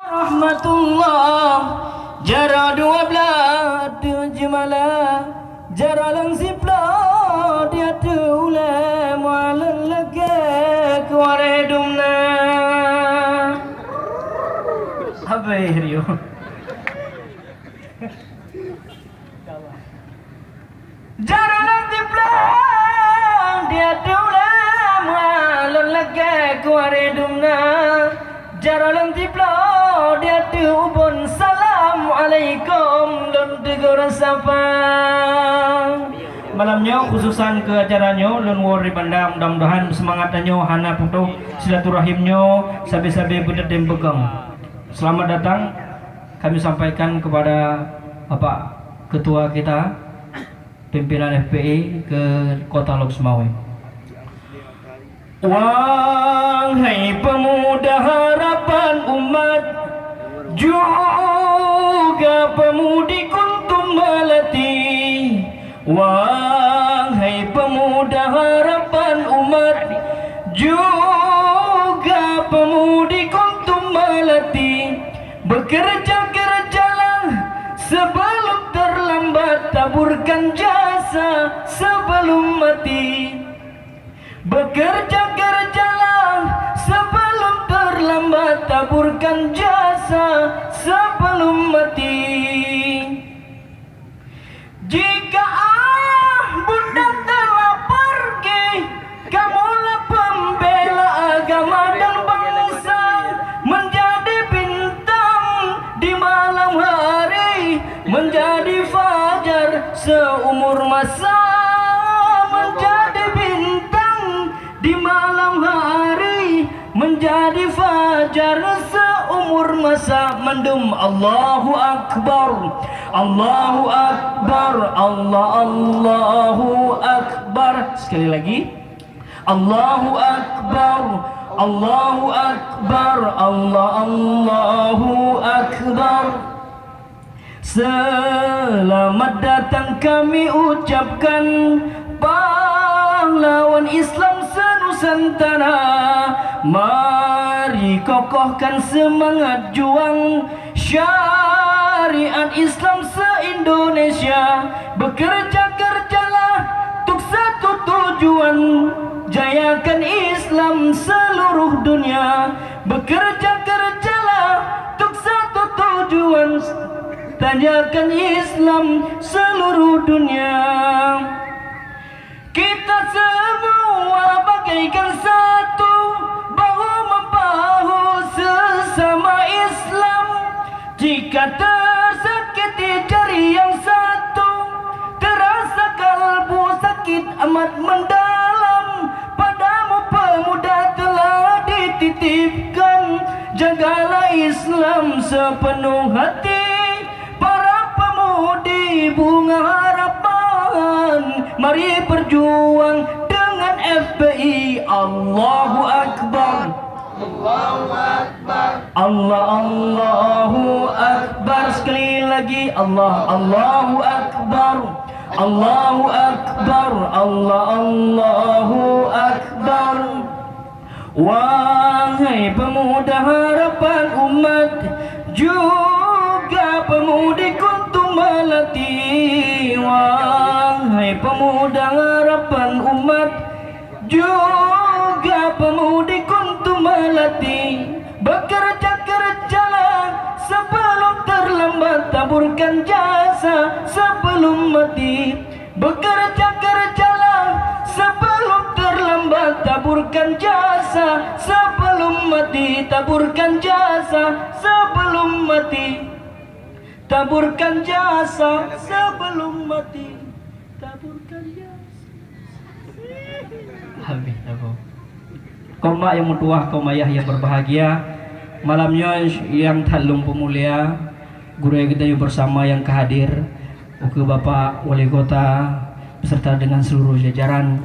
Rahmatullah jara dua belah terjemala jara langsip lah dia tulah mualan lega kuaredumna habis Rio jara langsip lah dia tulah mualan lega kuaredumna jara langsip lah dia ubun Assalamualaikum lun tegur sapa malamnya khususan ke acaranya lun wari banda mudah-mudahan semangatnya hana putu silaturahimnya sabi-sabi bener dan pegang. Selamat datang kami sampaikan kepada Bapak Ketua kita pimpinan FPI ke Kota Lok Sumawe. Wahai pemuda harapan umat juga pemudi kuntum melati, wahai pemuda harapan umat juga pemudi kuntum melati, bekerja-kerjalah sebelum terlambat, taburkan jasa sebelum mati. Bekerja-kerjalah sebelum terlambat, taburkan jasa sebelum mati. Jika bunda telah pergi, kamulah pembela agama dan bangsa, menjadi bintang di malam hari, menjadi fajar seumur masa, menjadi bintang di malam hari, menjadi fajar seumur masa. Mendum Allahu Akbar, Allahu Akbar, Allahu Akbar. Sekali lagi, Allahu Akbar, Allahu Akbar, Allahu Akbar. Selamat datang kami ucapkan pahlawan Islam senusantara. Mari kokohkan semangat juang syariat Islam se-Indonesia. Bekerja-kerjalah untuk satu tujuan, jayakan Islam seluruh dunia. Bekerja-kerjalah untuk satu tujuan, jayakan Islam seluruh dunia. Kita semua bagaikan satu, bahu-membahu sesama Islam. Jika tersakiti jari yang satu, terasa kalbu sakit amat mendalam. Padamu pemuda telah dititipkan, jagalah Islam sepenuh hati. Para pemudi bunga harapan, mari berjuang dengan FPI. Allahu Akbar, Allahu Akbar, Allahu Akbar. Sekali lagi, Allahu Akbar, Allahu Akbar, Allahu Akbar. Wahai pemuda harapan umat, juga pemudi kuntum melati, wahai pemuda harapan umat, juga pemudi kuntum melati. Bekerja-kerjalah sebelum terlambat, taburkan jasa sebelum mati. Bekerja-kerjalah sebelum terlambat, taburkan jasa sebelum mati. Taburkan jasa sebelum mati. Taburkan jasa sebelum mati. Taburkan jasa. Habis aku. Kaum mak yang mutuah, kaum ayah yang berbahagia, malamnya yang talung pemulia, guru kita yang bersama yang kehadir, ke Bapak Wali Kota beserta dengan seluruh jajaran